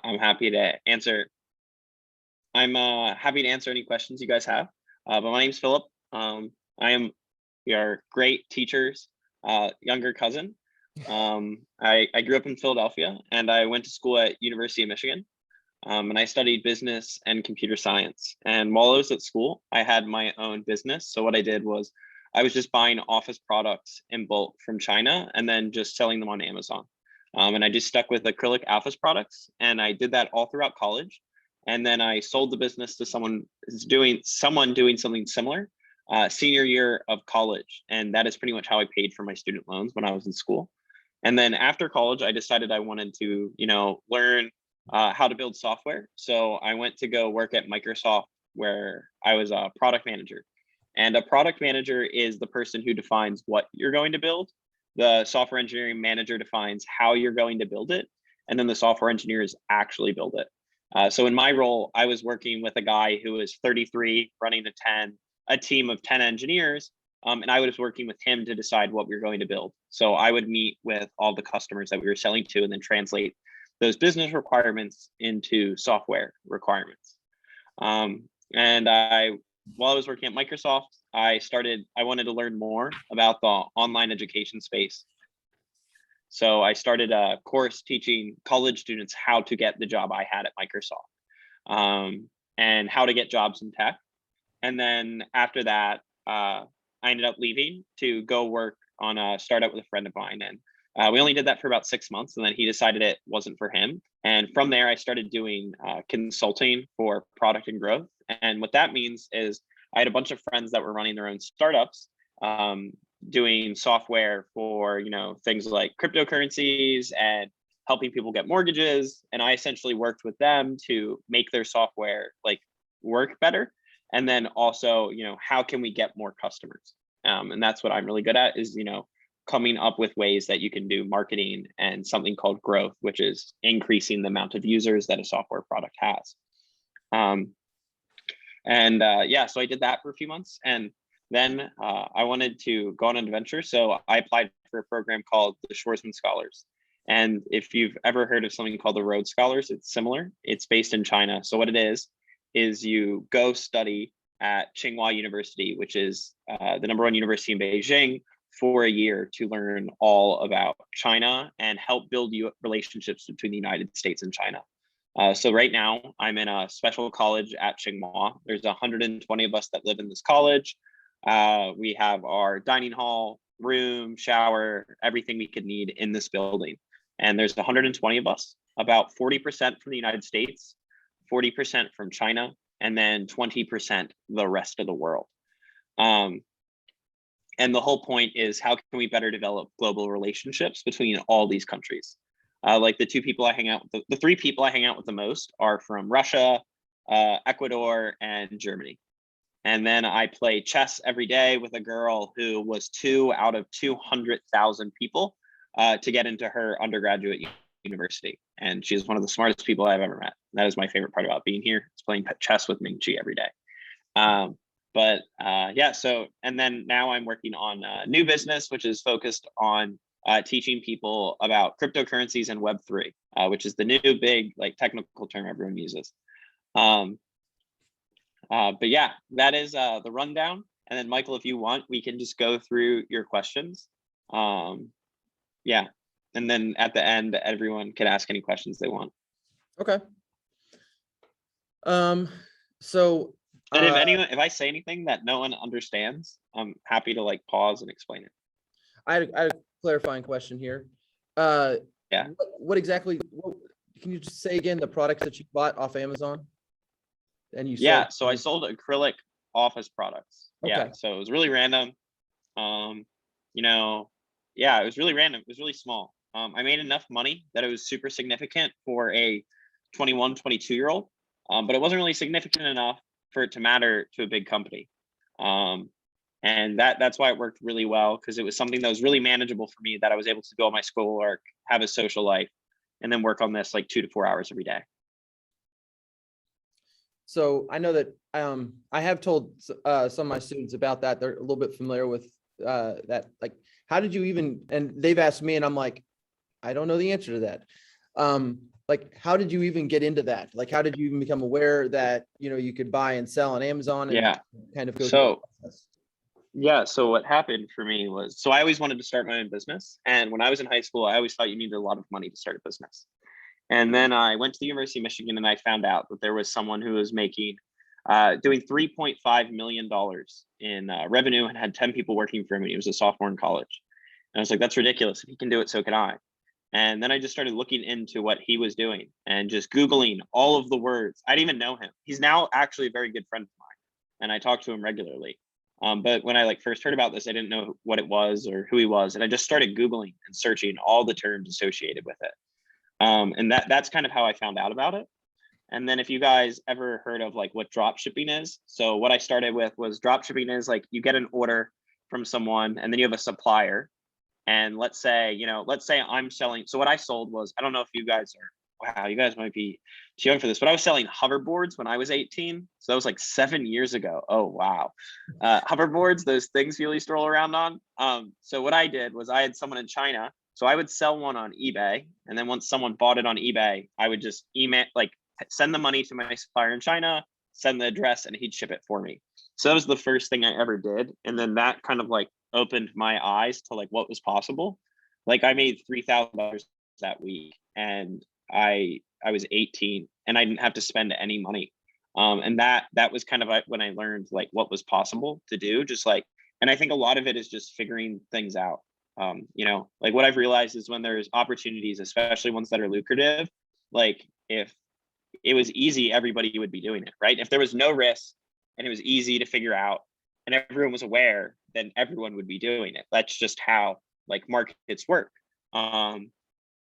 I'm happy to answer. I'm happy to answer any questions you guys have. But my name's Philip. I am your great teacher's younger cousin. I grew up in Philadelphia, and I went to school at University of Michigan. And I studied business and computer science. And while I was at school, I had my own business. So what I did was I was just buying office products in bulk from China and then just selling them on Amazon. And I just stuck with acrylic office products, and I did that all throughout college. And then I sold the business to someone doing something similar senior year of college. And that is pretty much how I paid for my student loans when I was in school. And then after college, I decided I wanted to, learn how to build software. So I went to go work at Microsoft, where I was a product manager. And a product manager is the person who defines what you're going to build. The software engineering manager defines how you're going to build it. And then the software engineers actually build it. So in my role, I was working with a guy who was 33, running a team of 10 engineers. And I was working with him to decide what we were going to build. So I would meet with all the customers that we were selling to and then translate those business requirements into software requirements. While I was working at Microsoft, I wanted to learn more about the online education space. So I started a course teaching college students how to get the job I had at Microsoft, and how to get jobs in tech. And then after that, I ended up leaving to go work on a startup with a friend of mine. And we only did that for about 6 months, and then he decided it wasn't for him. And from there, I started doing consulting for product and growth. And what that means is I had a bunch of friends that were running their own startups, doing software for things like cryptocurrencies and helping people get mortgages. And I essentially worked with them to make their software work better. And then also, how can we get more customers? And that's what I'm really good at, is coming up with ways that you can do marketing and something called growth, which is increasing the amount of users that a software product has. So I did that for a few months, and then I wanted to go on an adventure. So I applied for a program called the Schwarzman Scholars. And if you've ever heard of something called the Rhodes Scholars, it's similar. It's based in China. So what it is you go study at Tsinghua University, which is the #1 university in Beijing, for a year to learn all about China and help build relationships between the United States and China. So right now I'm in a special college at Tsinghua. There's 120 of us that live in this college. We have our dining hall, room, shower, everything we could need in this building. And there's 120 of us, about 40% from the United States, 40% from China, and then 20% the rest of the world. And the whole point is, how can we better develop global relationships between all these countries? The three people I hang out with the most are from Russia, Ecuador, and Germany. And then I play chess every day with a girl who was 2 out of 200,000 people to get into her undergraduate university. And she's one of the smartest people I've ever met. That is my favorite part about being here, is playing chess with Ming-Chi every day. And then now I'm working on a new business, which is focused on teaching people about cryptocurrencies and Web3, which is the new big technical term everyone uses. That is the rundown. And then Michael, if you want, we can just go through your questions. And then at the end, everyone can ask any questions they want. Okay. And if I say anything that no one understands, I'm happy to pause and explain it. I had a clarifying question here. What exactly? Can you just say again the products that you bought off Amazon? And you sold? So I sold acrylic office products. Okay. Yeah, so it was really random. It was really random. It was really small. I made enough money that it was super significant for a 21, 22-year-old, but it wasn't really significant enough for it to matter to a big company. And that's why it worked really well, because it was something that was really manageable for me, that I was able to go on my schoolwork, have a social life, and then work on this 2 to 4 hours every day. So I know that I have told some of my students about that. They're a little bit familiar with that. How did you even, and they've asked me, and I'm like, I don't know the answer to that. like, how did you even get into that? Like, how did you even become aware that, you could buy and sell on Amazon and Yeah. kind of go through So that process? yeah, so what happened for me was, so I always wanted to start my own business. And when I was in high school, I always thought you needed a lot of money to start a business. And then I went to the University of Michigan and I found out that there was someone who was making, doing $3.5 million in revenue and had 10 people working for him. And he was a sophomore in college. And I was like, that's ridiculous. If he can do it, so can I. And then I just started looking into what he was doing and just Googling all of the words. I didn't even know him. He's now actually a very good friend of mine. And I talk to him regularly. But when I first heard about this, I didn't know what it was or who he was. And I just started Googling and searching all the terms associated with it. And that's kind of how I found out about it. And then if you guys ever heard of what drop shipping is, so what I started with was drop shipping is you get an order from someone and then you have a supplier. And let's say I'm selling. So what I sold was, I don't know if you guys are, wow, you guys might be too young for this, but I was selling hoverboards when I was 18. So that was 7 years ago. Oh, wow. Hoverboards, those things you used to roll around on. So what I did was I had someone in China. So I would sell one on eBay. And then once someone bought it on eBay, I would just send the money to my supplier in China, send the address, and he'd ship it for me. So that was the first thing I ever did. And then that kind of opened my eyes to what was possible. I made $3,000 that week and I was 18 and I didn't have to spend any money. And that was kind of when I learned what was possible to do, and I think a lot of it is just figuring things out. What I've realized is when there's opportunities, especially ones that are lucrative, if it was easy, everybody would be doing it, right? If there was no risk and it was easy to figure out and everyone was aware, then everyone would be doing it. That's just how markets work.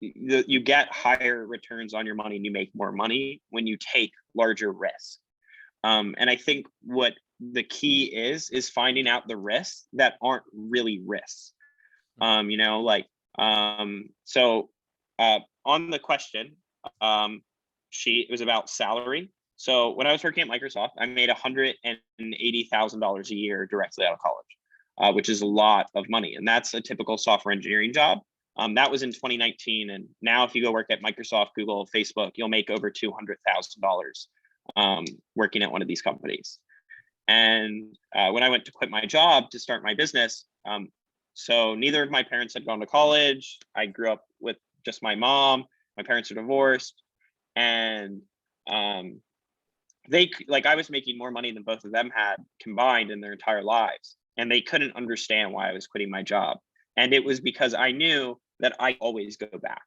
You get higher returns on your money and you make more money when you take larger risks. And I think what the key is finding out the risks that aren't really risks. So on the question, it was about salary. So when I was working at Microsoft, I made $180,000 a year directly out of college, which is a lot of money. And that's a typical software engineering job. That was in 2019. And now if you go work at Microsoft, Google, Facebook, you'll make over $200,000 working at one of these companies. And when I went to quit my job to start my business, so neither of my parents had gone to college. I grew up with just my mom. My parents are divorced. And I was making more money than both of them had combined in their entire lives. And they couldn't understand why I was quitting my job. And it was because I knew that I always go back.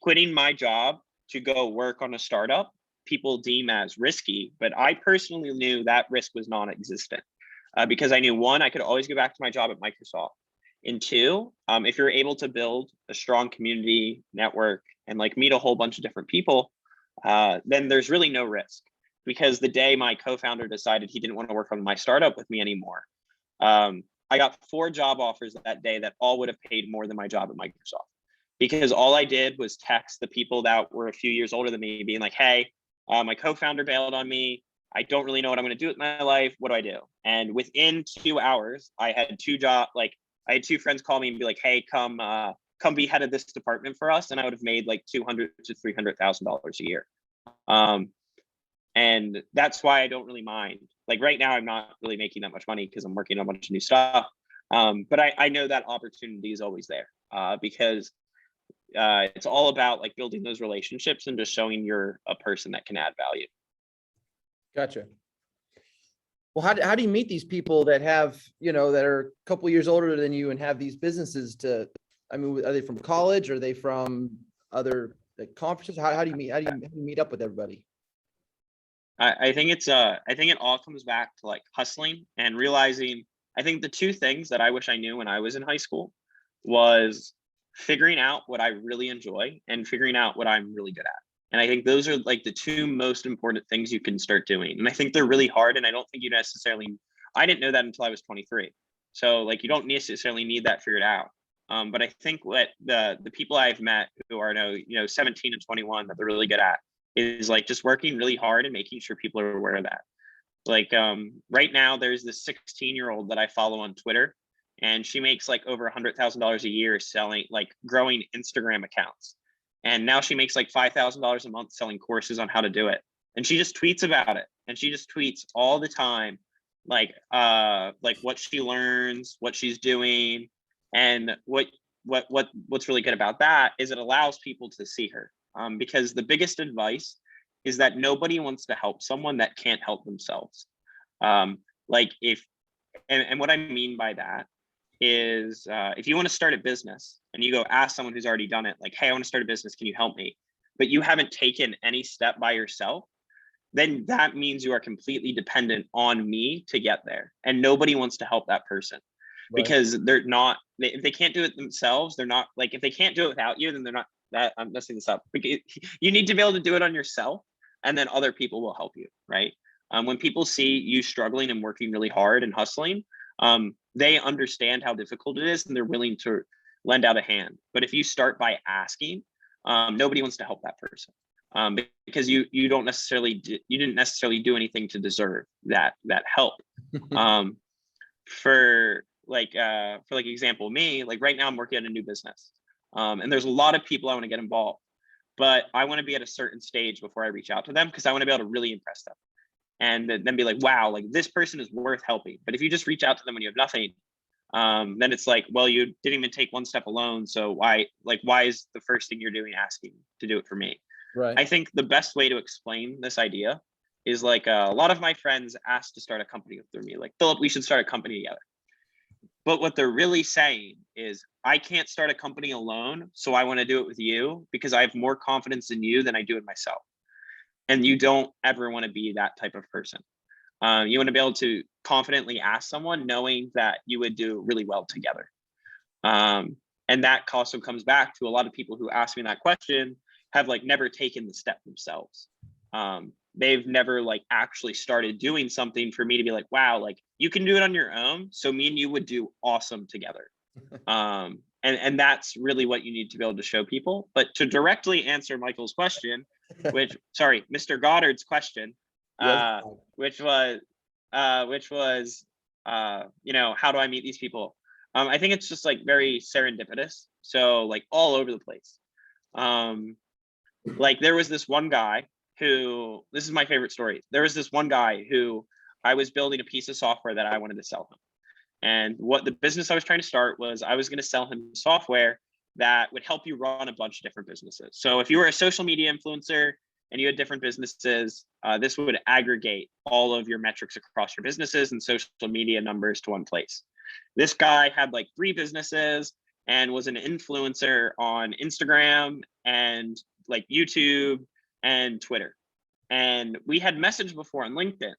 Quitting my job to go work on a startup, people deem as risky, but I personally knew that risk was non-existent because I knew, one, I could always go back to my job at Microsoft. And two, if you're able to build a strong community network and meet a whole bunch of different people, then there's really no risk. Because the day my co-founder decided he didn't want to work on my startup with me anymore, I got 4 job offers that day that all would have paid more than my job at Microsoft. Because all I did was text the people that were a few years older than me, being like, hey, my co-founder bailed on me. I don't really know what I'm going to do with my life. What do I do? And within 2 hours, I had 2 friends call me and be like, hey, come be head of this department for us. And I would have made $200,000 to $300,000 a year. And that's why I don't really mind. Right now, I'm not really making that much money because I'm working on a bunch of new stuff. But I know that opportunity is always there because it's all about building those relationships and just showing you're a person that can add value. Gotcha. Well, how do you meet these people that have, that are a couple years older than you and have these businesses are they from college? Or are they from other conferences? How do you meet up with everybody? I think it all comes back to hustling and realizing. I think the 2 things that I wish I knew when I was in high school was figuring out what I really enjoy and figuring out what I'm really good at. And I think those are the 2 most important things you can start doing. And I think they're really hard. And I don't think I didn't know that until I was 23. So you don't necessarily need that figured out. But I think what the people I've met who are 17 and 21 that they're really good at is just working really hard and making sure people are aware of that. Right now, there's this 16-year-old that I follow on Twitter, and she makes over $100,000 a year selling, growing Instagram accounts. And now she makes like $5,000 a month selling courses on how to do it. And she just tweets about it. And she just tweets all the time, like what she learns, what she's doing. And what's really good about that is it allows people to see her. Because the biggest advice is that nobody wants to help someone that can't help themselves. Like if, and what I mean by that is if you want to start a business and you go ask someone who's already done it, like, hey, I want to start a business, can you help me? But you haven't taken any step by yourself, then that means you are completely dependent on me to get there. And nobody wants to help that person because they're not, if they can't do it themselves, they're not like, if they can't do it without you, then they're not that, I'm messing this up. You need to be able to do it on yourself, and then other people will help you, right? When people see you struggling and working really hard and hustling, they understand how difficult it is and they're willing to lend out a hand. But if you start by asking, nobody wants to help that person because you didn't necessarily do anything to deserve that help. For example, me, like right now I'm working on a new business, and there's a lot of people I want to get involved, but I want to be at a certain stage before I reach out to them because I want to be able to really impress them. And then be like, wow, like this person is worth helping. But if you just reach out to them when you have nothing, then it's like, well, you didn't even take one step alone. So why is the first thing you're doing asking to do it for me? Right. I think the best way to explain this idea is like a lot of my friends asked to start a company with me, like, Philip, we should start a company together. But what they're really saying is, I can't start a company alone, so I want to do it with you because I have more confidence in you than I do in myself. And you don't ever want to be that type of person. You want to be able to confidently ask someone knowing that you would do really well together. And that also comes back to a lot of people who ask me that question have like never taken the step themselves. They've never like actually started doing something for me to be like, wow, like you can do it on your own. So me and you would do awesome together. And that's really what you need to be able to show people. But to directly answer Michael's question, Mr. Goddard's question, which was, how do I meet these people? I think it's just like very serendipitous. So like all over the place. Like there was this one guy who, this is my favorite story. There was this one guy who I was building a piece of software that I wanted to sell him. And what the business I was trying to start was I was going to sell him software that would help you run a bunch of different businesses. So if you were a social media influencer and you had different businesses, this would aggregate all of your metrics across your businesses and social media numbers to one place. This guy had like 3 businesses and was an influencer on Instagram and like YouTube and Twitter. And we had messaged before on LinkedIn.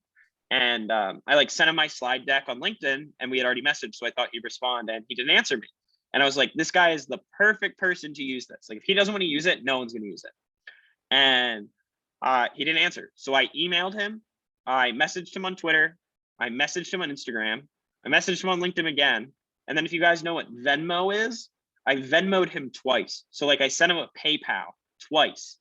And I like sent him my slide deck on LinkedIn and we had already messaged. So I thought he'd respond and he didn't answer me. And I was like, this guy is the perfect person to use this. Like if he doesn't want to use it, no one's going to use it. And he didn't answer. So I emailed him. I messaged him on Twitter. I messaged him on Instagram. I messaged him on LinkedIn again. And then if you guys know what Venmo is, I Venmo'd him twice. So like I sent him a PayPal twice.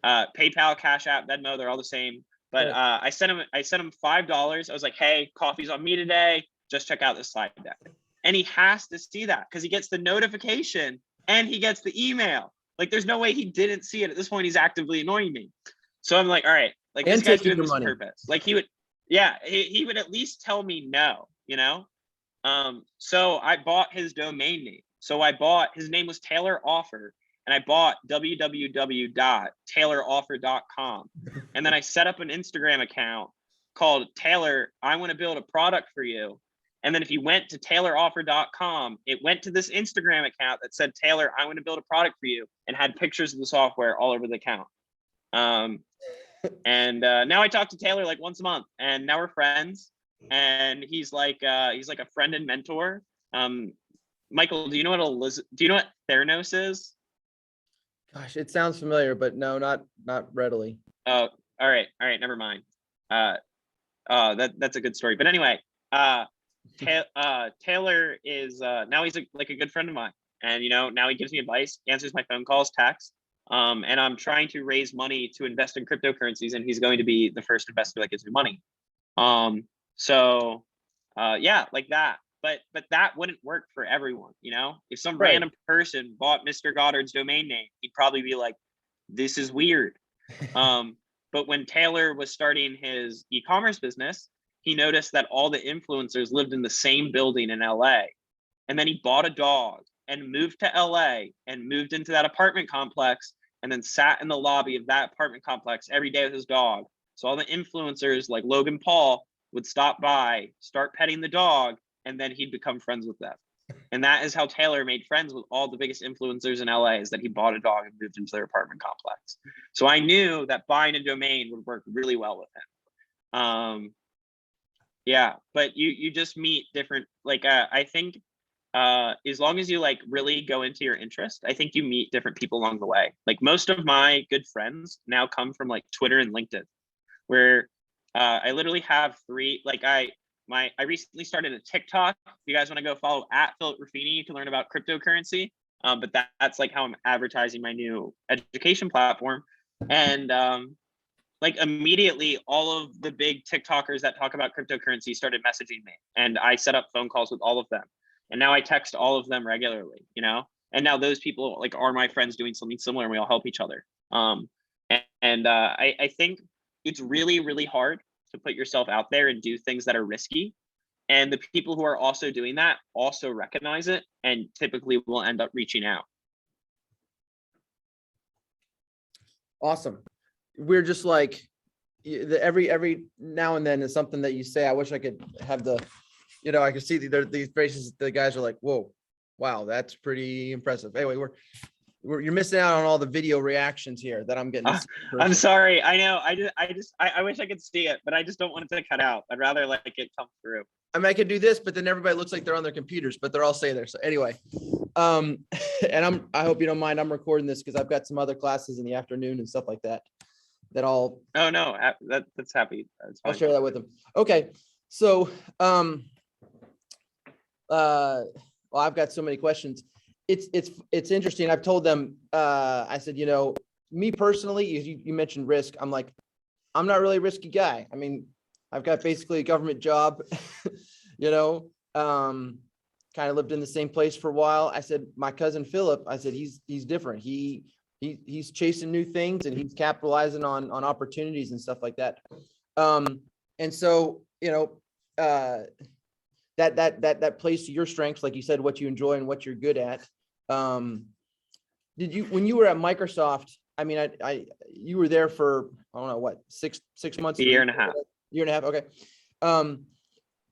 PayPal, Cash App, Venmo, they're all the same. But I sent him $5. I was like, hey, coffee's on me today. Just check out this slide deck. And he has to see that because he gets the notification and he gets the email. Like there's no way he didn't see it. At this point, he's actively annoying me. So I'm like, all right, like this guy's doing this on purpose. Like he would at least tell me no, you know? So I bought his domain name. So his name was Taylor Offer. And I bought www.tayloroffer.com. And then I set up an Instagram account called Taylor, I want to build a product for you. And then if you went to tayloroffer.com, it went to this Instagram account that said, Taylor, I want to build a product for you, and had pictures of the software all over the account. Now I talk to Taylor like once a month, and now we're friends. And he's like a friend and mentor. Michael, do you know what Theranos is? Gosh, it sounds familiar, but no, not readily. Oh, all right, never mind. That's a good story. But anyway, Taylor is now he's like a good friend of mine, and now he gives me advice, answers my phone calls, texts, and I'm trying to raise money to invest in cryptocurrencies, and he's going to be the first investor that gives me money. Yeah, like that. but that wouldn't work for everyone, you know? If some Right. random person bought Mr. Goddard's domain name, he'd probably be like, this is weird. But when Taylor was starting his e-commerce business, he noticed that all the influencers lived in the same building in LA. And then he bought a dog and moved to LA and moved into that apartment complex and then sat in the lobby of that apartment complex every day with his dog. So all the influencers like Logan Paul would stop by, start petting the dog, and then he'd become friends with them. And that is how Taylor made friends with all the biggest influencers in LA, is that he bought a dog and moved into their apartment complex. So I knew that buying a domain would work really well with him. Yeah, but you just meet different, like, I think as long as you like really go into your interest, I think you meet different people along the way. Like most of my good friends now come from like Twitter and LinkedIn, where I literally have three, like I recently started a TikTok. If you guys want to go follow at Philip Ruffini, you can learn about cryptocurrency. But that's like how I'm advertising my new education platform. And like immediately all of the big TikTokers that talk about cryptocurrency started messaging me, and I set up phone calls with all of them. And now I text all of them regularly, you know? And now those people like are my friends doing something similar, and we all help each other. I think it's really, really hard to put yourself out there and do things that are risky. And the people who are also doing that also recognize it and typically will end up reaching out. Awesome. We're just like, every now and then is something that you say, I wish I could have the, you know, I can see these faces, the guys are like, whoa, wow, that's pretty impressive. Anyway, you're missing out on all the video reactions here that I'm getting. I'm sorry. I know. I wish I could see it, but I just don't want it to cut out. I'd rather like it come through. I mean, I could do this, but then everybody looks like they're on their computers, but they're all saying there. So anyway, and I hope you don't mind. I'm recording this because I've got some other classes in the afternoon and stuff like that. Oh no, that's happy. I'll share that with them. Okay, so well, I've got so many questions. It's interesting. I've told them, I said, you know, me personally, you mentioned risk. I'm like, I'm not really a risky guy. I mean, I've got basically a government job, you know, kind of lived in the same place for a while. I said, my cousin Philip, I said, he's different. He's chasing new things and he's capitalizing on opportunities and stuff like that. And so, you know, that plays to your strengths, like you said, what you enjoy and what you're good at. Did you, when you were at Microsoft, I mean, you were there for, I don't know, what, six months? A year and a half. Year and a half. Okay.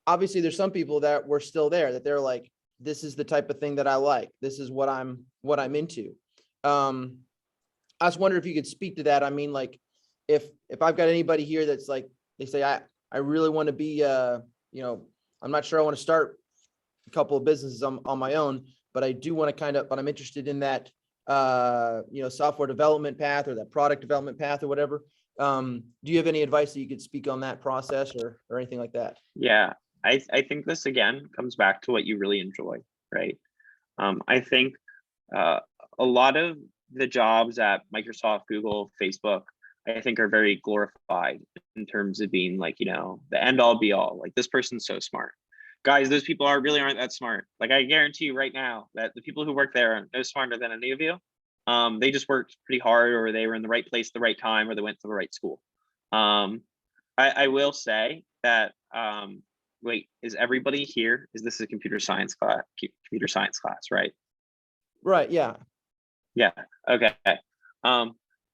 Obviously there's some people that were still there, that they're like, this is the type of thing that I like. This is what I'm into. I was wondering if you could speak to that. I mean, like if I've got anybody here that's like, they say, I really want to be, you know, I'm not sure I want to start a couple of businesses on my own, but I do want to but I'm interested in that, you know, software development path or that product development path or whatever. Do you have any advice that you could speak on that process or anything like that? Yeah, I think this again comes back to what you really enjoy, right? I think a lot of the jobs at Microsoft, Google, Facebook, I think are very glorified in terms of being like, you know, the end all be all. Like this person's so smart. Guys, those people really aren't that smart. Like I guarantee you right now that the people who work there are no smarter than any of you. They just worked pretty hard, or they were in the right place at the right time, or they went to the right school. I will say that, wait, is everybody here? Is this a computer science class, right? Right. Yeah. Yeah. Okay.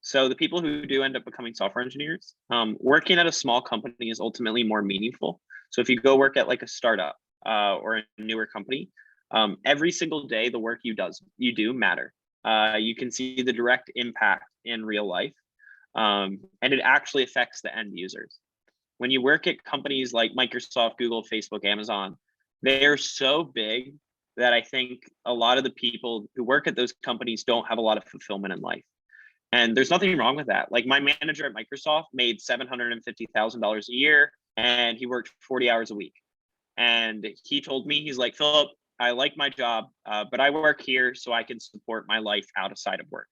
So the people who do end up becoming software engineers, working at a small company is ultimately more meaningful. So if you go work at like a startup or a newer company, every single day the work you do matter. You can see the direct impact in real life, and it actually affects the end users. When you work at companies like Microsoft, Google, Facebook, Amazon, they're so big that I think a lot of the people who work at those companies don't have a lot of fulfillment in life. And there's nothing wrong with that. Like my manager at Microsoft made $750,000 a year, and he worked 40 hours a week. And he told me, he's like, Philip, I like my job, but I work here so I can support my life outside of work.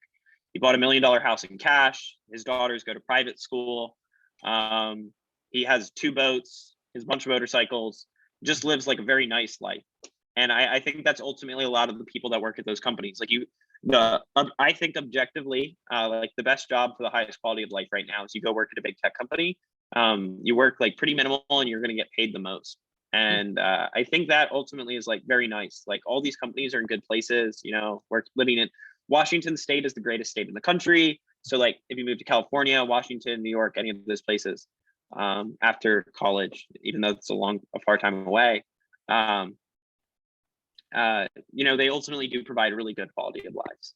He bought $1 million house in cash. His daughters go to private school. He has 2 boats, his bunch of motorcycles. just lives like a very nice life. And I think that's ultimately a lot of the people that work at those companies. Like I think objectively, like the best job for the highest quality of life right now is you go work at a big tech company. You work like pretty minimal and you're going to get paid the most. And I think that ultimately is like very nice. Like all these companies are in good places, you know, we're living in Washington state is the greatest state in the country. So like if you move to California, Washington, New York, any of those places, after college, even though it's a far time away, you know, they ultimately do provide really good quality of lives.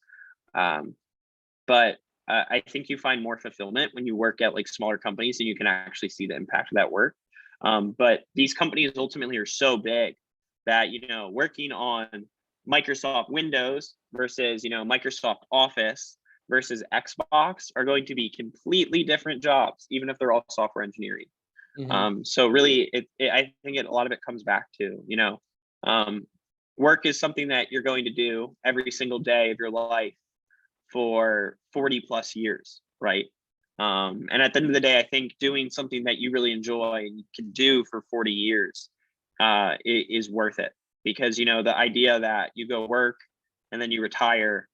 But I think you find more fulfillment when you work at like smaller companies and you can actually see the impact of that work. But these companies ultimately are so big that, you know, working on Microsoft Windows versus, you know, Microsoft Office versus Xbox are going to be completely different jobs, even if they're all software engineering. So really, I think a lot of it comes back to, you know, work is something that you're going to do every single day of your life for 40 plus years, right? And at the end of the day, I think doing something that you really enjoy and you can do for 40 years is worth it. Because, you know, the idea that you go work and then you retire,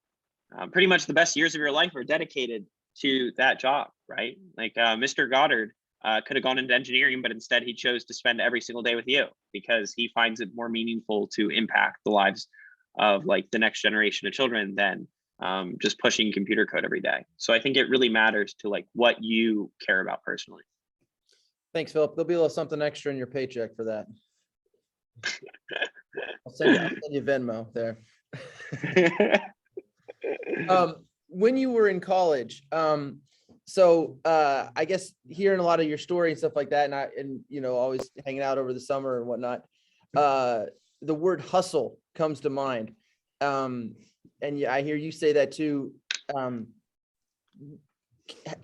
pretty much the best years of your life are dedicated to that job, right? Like Mr. Goddard could have gone into engineering, but instead he chose to spend every single day with you because he finds it more meaningful to impact the lives of like the next generation of children than just pushing computer code every day. So I think it really matters to like what you care about personally. Thanks, Philip. There'll be a little something extra in your paycheck for that. I'll send you Venmo there. When you were in college, so I guess hearing a lot of your story and stuff like that, and you know, always hanging out over the summer and whatnot, the word hustle comes to mind. And I hear you say that too. Can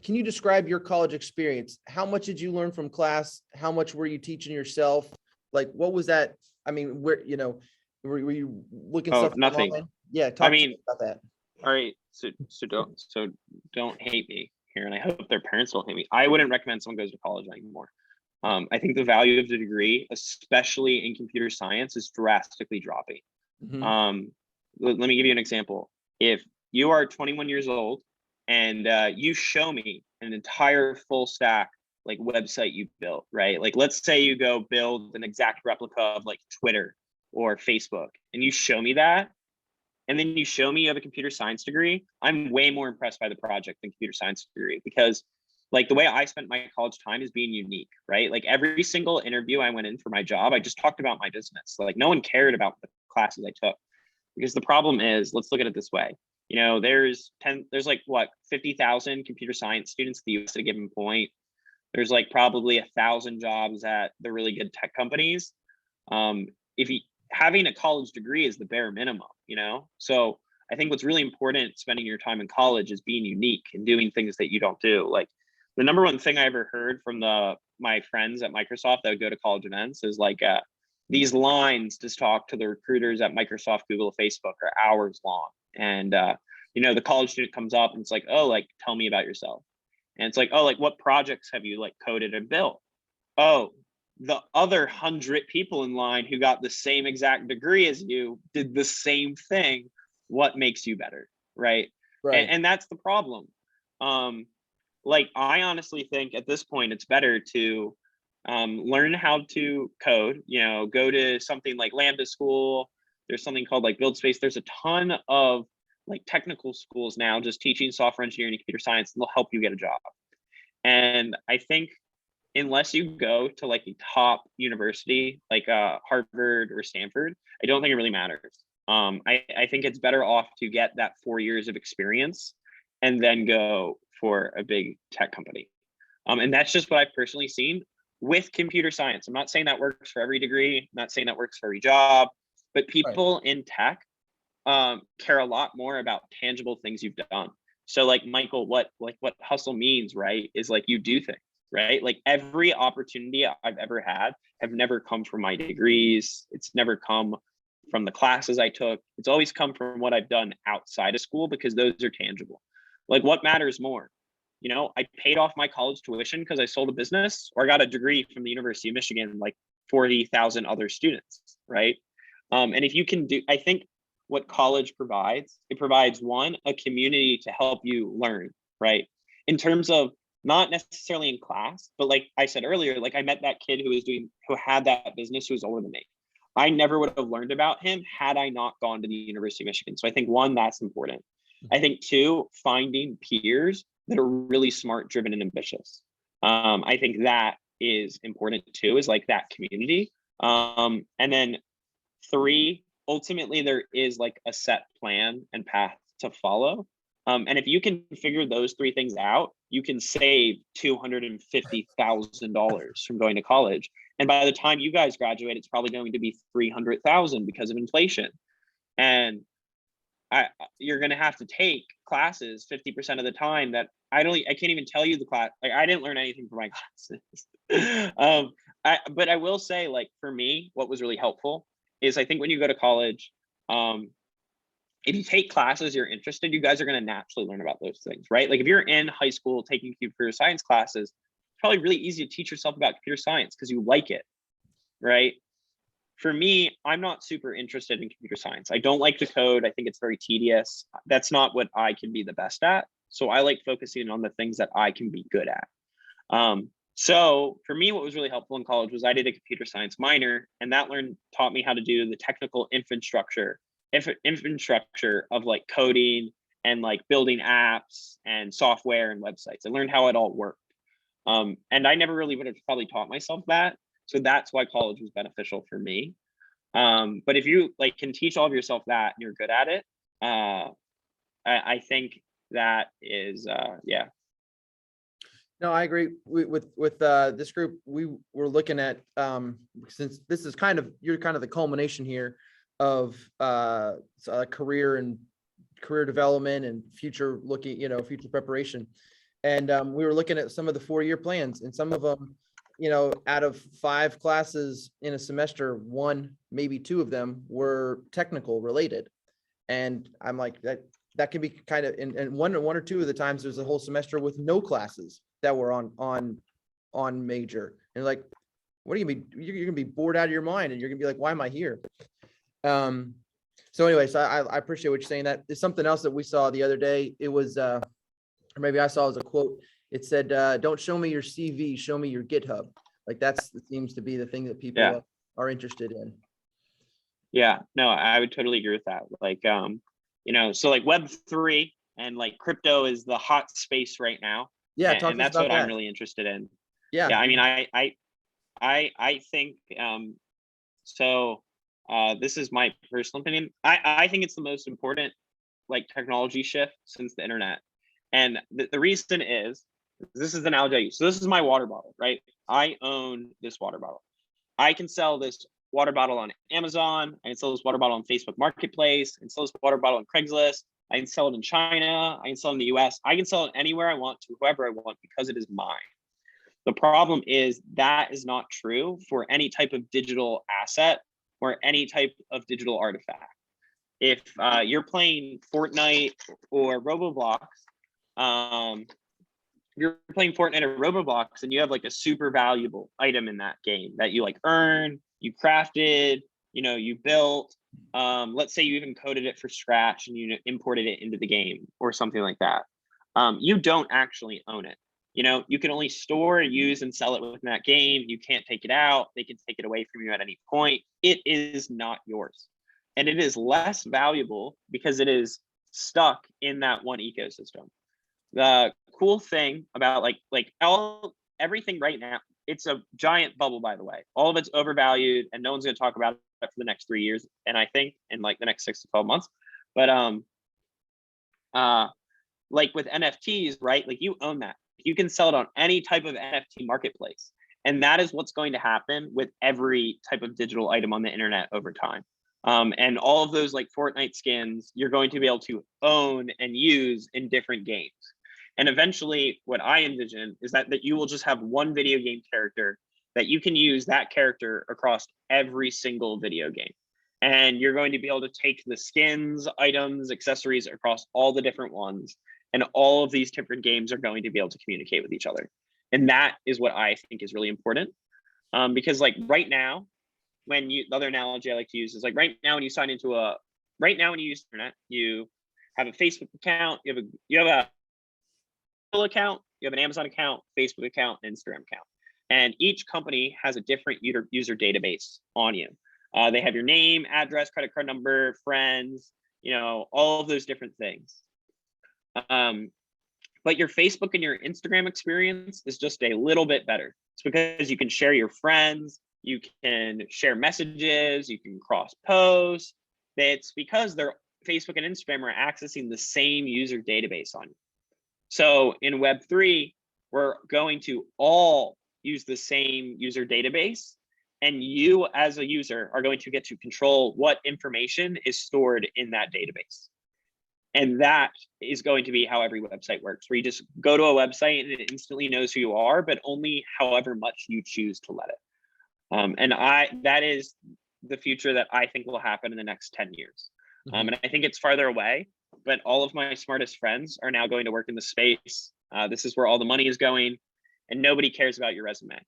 you describe your college experience? How much did you learn from class? How much were you teaching yourself? Like, what was that? I mean, where, you know, were you looking stuff nothing. online? Yeah, talk to me about that. All right, so don't hate me here, and I hope their parents don't hate me. I wouldn't recommend someone goes to college anymore. I think the value of the degree, especially in computer science, is drastically dropping. Let me give you an example. If you are 21 years old and you show me an entire full stack like website you built, right? Like let's say you go build an exact replica of like Twitter or Facebook, and you show me that, and then you show me you have a computer science degree, I'm way more impressed by the project than computer science degree, because like the way I spent my college time is being unique, right? Like every single interview I went in for my job, I just talked about my business. Like no one cared about the classes I took, because the problem is, let's look at it this way. You know, there's like what, 50,000 computer science students in the US at a given point. There's like probably 1,000 jobs at the really good tech companies. If you having a college degree is the bare minimum, you know? So I think what's really important spending your time in college is being unique and doing things that you don't do. Like the number one thing I ever heard from my friends at Microsoft that would go to college events is like these lines to talk to the recruiters at Microsoft, Google, Facebook are hours long. And you know, the college student comes up and it's like, oh, like tell me about yourself. And it's like, oh, like what projects have you like coded and built? Oh, the other 100 people in line who got the same exact degree as you did the same thing. What makes you better, right? And that's the problem. Like I honestly think at this point it's better to learn how to code, you know, go to something like Lambda school. There's something called like Build Space. There's a ton of like technical schools now just teaching software engineering and computer science, and they'll help you get a job. And I think unless you go to like a top university like Harvard or Stanford, I don't think it really matters. I think it's better off to get that 4 years of experience and then go for a big tech company. And that's just what I've personally seen with computer science. I'm not saying that works for every degree, I'm not saying that works for every job, but people in tech care a lot more about tangible things you've done. So like Michael, what hustle means, right, is like you do things, right? Like every opportunity I've ever had have never come from my degrees. It's never come from the classes I took. It's always come from what I've done outside of school, because those are tangible. Like what matters more? You know, I paid off my college tuition because I sold a business, or I got a degree from the University of Michigan like 40,000 other students, right? And if you can do, I think what college provides, it provides one, a community to help you learn, right? In terms of not necessarily in class, but like I said earlier, like I met that kid who had that business who was older than me. I never would have learned about him had I not gone to the University of Michigan. So I think one, that's important. I think two, finding peers that are really smart, driven, and ambitious. I think that is important too, is like that community. And then three, ultimately there is like a set plan and path to follow. And if you can figure those three things out, you can save $250,000 from going to college. And by the time you guys graduate, it's probably going to be 300,000 because of inflation. And you're going to have to take classes 50% of the time that I can't even tell you the class. Like, I didn't learn anything from my classes. But I will say, like, for me, what was really helpful is I think when you go to college, if you take classes you're interested, you guys are going to naturally learn about those things, right? Like if you're in high school taking computer science classes, it's probably really easy to teach yourself about computer science because you like it, right? For me, I'm not super interested in computer science. I don't like to code. I think it's very tedious. That's not what I can be the best at. So I like focusing on the things that I can be good at. So for me, what was really helpful in college was I did a computer science minor, and that taught me how to do the technical infrastructure of like coding and like building apps and software and websites. I learned how it all worked. And I never really would have probably taught myself that. So that's why college was beneficial for me. But if you like can teach all of yourself that and you're good at it, I think that is, yeah. No, I agree with this group. We were looking at, since this is you're kind of the culmination here of career development and future looking, future preparation. And we were looking at some of the 4-year plans, and some of them, out of 5 classes in a semester, 1, maybe 2 of them were technical related. And I'm like, that can be kind of, and one or two of the times there's a whole semester with no classes that were on major. And like, what are you gonna be? You're gonna be bored out of your mind, and you're gonna be like, why am I here? So anyways, I appreciate what you're saying. That is something else that we saw the other day. It was, or maybe I saw as a quote. It said, "Don't show me your CV, show me your GitHub." Like that seems to be the thing that people are interested in. Yeah, no, I would totally agree with that. Like, so like Web3 and like crypto is the hot space right now. Yeah, and that's what I'm really interested in. Yeah, I mean, I think so. This is my personal opinion. I think it's the most important like technology shift since the internet. And the reason is, this is the analogy I use. So this is my water bottle, right? I own this water bottle. I can sell this water bottle on Amazon. I can sell this water bottle on Facebook Marketplace. I can sell this water bottle on Craigslist. I can sell it in China. I can sell it in the US. I can sell it anywhere I want to, whoever I want, because it is mine. The problem is that is not true for any type of digital asset or any type of digital artifact. If you're playing Fortnite or Roblox, you're playing Fortnite or Roblox, and you have like a super valuable item in that game that you like earn, you crafted, you built. Let's say you even coded it for scratch and you imported it into the game or something like that. You don't actually own it. You can only store, use, and sell it within that game. You can't take it out. They can take it away from you at any point. It is not yours. And it is less valuable because it is stuck in that one ecosystem. The cool thing about everything right now, it's a giant bubble, by the way. All of it's overvalued and no one's going to talk about it for the next 3 years. And I think in like the next 6 to 12 months. But like with NFTs, right? Like you own that. You can sell it on any type of NFT marketplace. And that is what's going to happen with every type of digital item on the internet over time. And all of those like Fortnite skins, you're going to be able to own and use in different games. And eventually what I envision is that you will just have one video game character that you can use that character across every single video game. And you're going to be able to take the skins, items, accessories across all the different ones. And all of these different games are going to be able to communicate with each other. And that is what I think is really important. Because like right now, the other analogy I like to use is like right now when you sign into right now when you use the internet, you have a Facebook account, you have a Google account, you have an Amazon account, Facebook account, and Instagram account. And each company has a different user database on you. They have your name, address, credit card number, friends, all of those different things. But your Facebook and your Instagram experience is just a little bit better. It's because you can share your friends, you can share messages, you can cross posts. It's because Facebook and Instagram are accessing the same user database on you. So in Web3, we're going to all use the same user database, and you as a user are going to get to control what information is stored in that database. And that is going to be how every website works, where you just go to a website and it instantly knows who you are, but only however much you choose to let it. That is the future that I think will happen in the next 10 years. And I think it's farther away, but all of my smartest friends are now going to work in the space. This is where all the money is going, and nobody cares about your resume.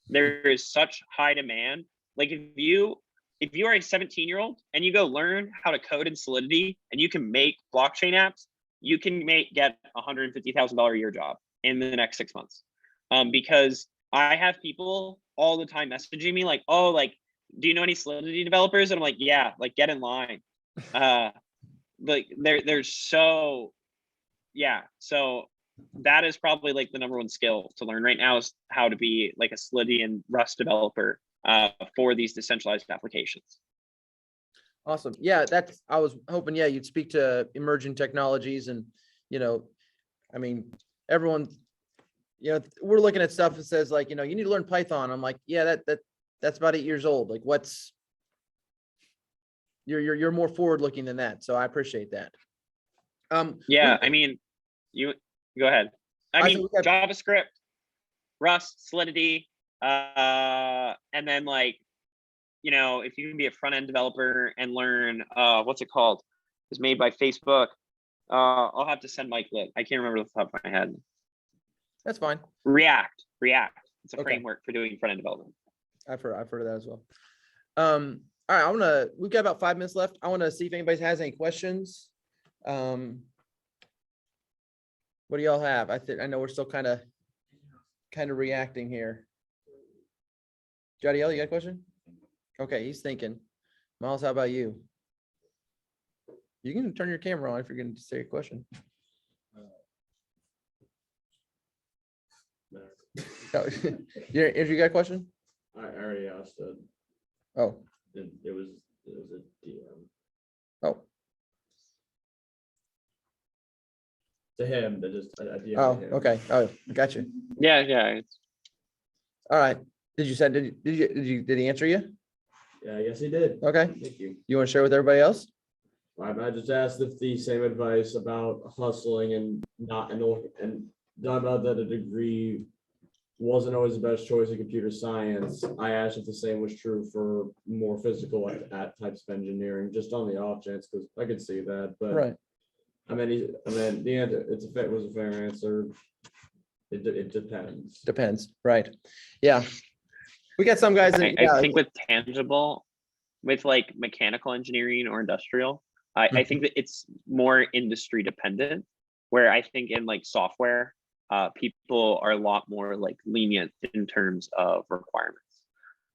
There is such high demand. Like if you are a 17-year-old and you go learn how to code in Solidity and you can make blockchain apps, you can get a $150,000 a year job in the next 6 months. Because I have people all the time messaging me like, oh, like, do you know any Solidity developers? And I'm like, yeah, like get in line. Like there's so that is probably like the number one skill to learn right now is how to be like a Solidity and Rust developer for these decentralized applications. Awesome. Yeah, I was hoping, you'd speak to emerging technologies and, I mean, everyone, we're looking at stuff that says like, you need to learn Python. I'm like, yeah, that's about 8 years old. Like you're more forward looking than that. So I appreciate that. I mean, you go ahead. JavaScript, Rust, Solidity, and then like, if you can be a front end developer and learn what's it called? It's made by Facebook. I'll have to send Mike lit. I can't remember off the top of my head. That's fine. React. It's a framework for doing front end development. I've heard of that as well. All right, we've got about 5 minutes left. I want to see if anybody has any questions. What do y'all have? I know we're still kind of reacting here. Jadiel, you got a question? Okay, he's thinking. Miles, how about you? You can turn your camera on if you're going to say a question. If you got a question? I already asked it. Oh. It was a DM. Oh. To him, but just a DM. Oh, to him. okay. Oh, gotcha. Yeah. All right. Did he answer you? Yeah, I guess he did. Okay. Thank you. You want to share with everybody else? I just asked if the same advice about hustling and not about that a degree wasn't always the best choice in computer science. I asked if the same was true for more physical at types of engineering, just on the off chance, because I could see that. But Right. I mean, the answer was a fair answer. It depends. Depends. Right. Yeah. We got some guys that I think with tangible, with like mechanical engineering or industrial, I think that it's more industry dependent, where I think in like software, people are a lot more like lenient in terms of requirements,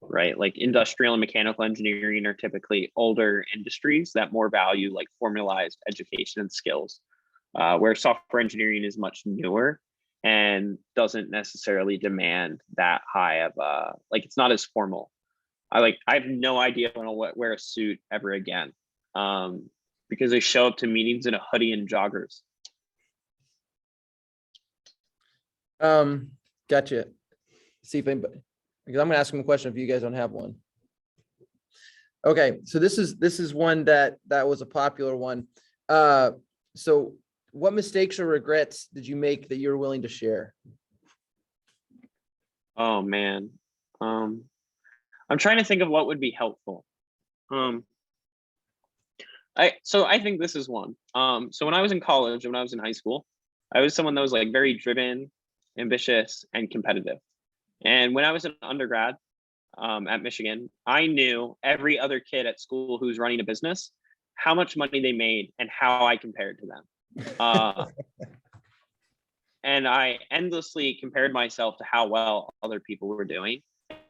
right? Like industrial and mechanical engineering are typically older industries that more value like formalized education and skills, where software engineering is much newer and doesn't necessarily demand that high of like it's not as formal. I have no idea when I'll wear a suit ever again, because they show up to meetings in a hoodie and joggers. Gotcha. See if anybody, because I'm gonna ask him a question if you guys don't have one. Okay, so this is one that was a popular one. So what mistakes or regrets did you make that you're willing to share? Oh man. I'm trying to think of what would be helpful. I think this is one. So when I was in college, when I was in high school, I was someone that was like very driven, ambitious, and competitive. And when I was an undergrad at Michigan, I knew every other kid at school who's running a business, how much money they made and how I compared to them. And I endlessly compared myself to how well other people were doing.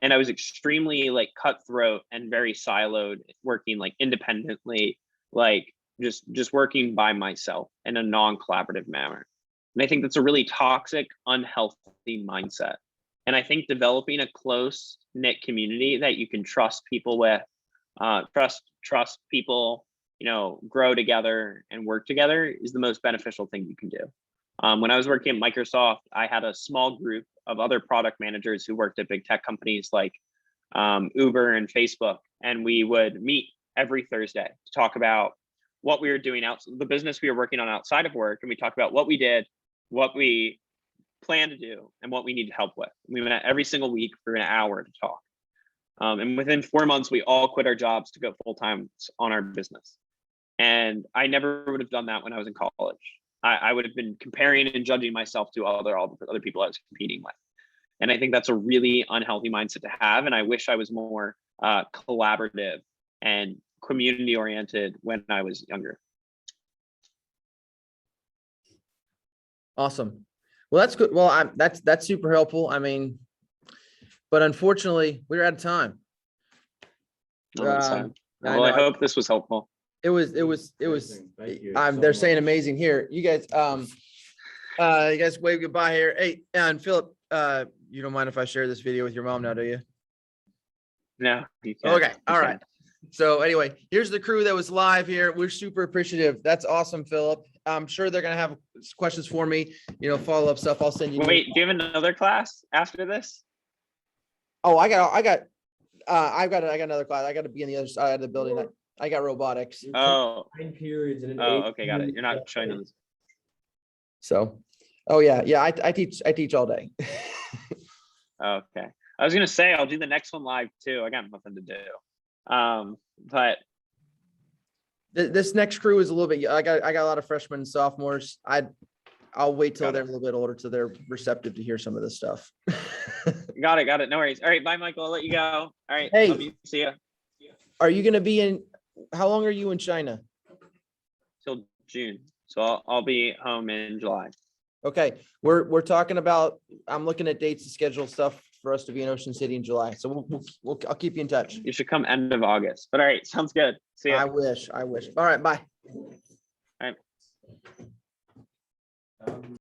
And I was extremely like cutthroat and very siloed, working like independently, like just working by myself in a non-collaborative manner. And I think that's a really toxic, unhealthy mindset. And I think developing a close knit community that you can trust people with, trust people, grow together and work together is the most beneficial thing you can do. When I was working at Microsoft, I had a small group of other product managers who worked at big tech companies like Uber and Facebook, and we would meet every Thursday to talk about what we were doing out, the business we were working on outside of work, and we talked about what we did, what we plan to do, and what we need help with. We met every single week for an hour to talk. And within 4 months, we all quit our jobs to go full time on our business. And I never would have done that when I was in college. I would have been comparing and judging myself to all the other people I was competing with. And I think that's a really unhealthy mindset to have. And I wish I was more collaborative and community oriented when I was younger. Awesome. Well, that's good. Well, that's super helpful. I mean, but unfortunately, we're out of time. Well, I hope this was helpful. It was. Thank you They're so saying much. amazing here. You guys, you guys wave goodbye here. Hey, and Philip, you don't mind if I share this video with your mom now, do you? No, you can't. Okay. All right. So anyway, here's the crew that was live here. We're super appreciative. That's awesome, Philip. I'm sure they're going to have questions for me, follow-up stuff. I'll send you. Wait, do you have another class after this? Oh, I got another class. I got to be on the other side of the building. I got robotics. Oh, 9 periods and an okay, got it. You're not 8 showing them. So, oh yeah. I teach all day. Okay. I was going to say, I'll do the next one live too. I got nothing to do. But This next crew is a little bit. I got a lot of freshmen and sophomores. I'll wait till they're a little bit older, so they're receptive to hear some of this stuff. got it. No worries. All right, bye, Michael. I'll let you go. All right. Hey. Love you. See ya. Are you going to be in? How long are you in China? Till June. So I'll be home in July. Okay, we're talking about. I'm looking at dates to schedule stuff for us to be in Ocean City in July. So I'll keep you in touch. You should come end of August. But all right, sounds good. See ya. I wish. All right, bye. All right.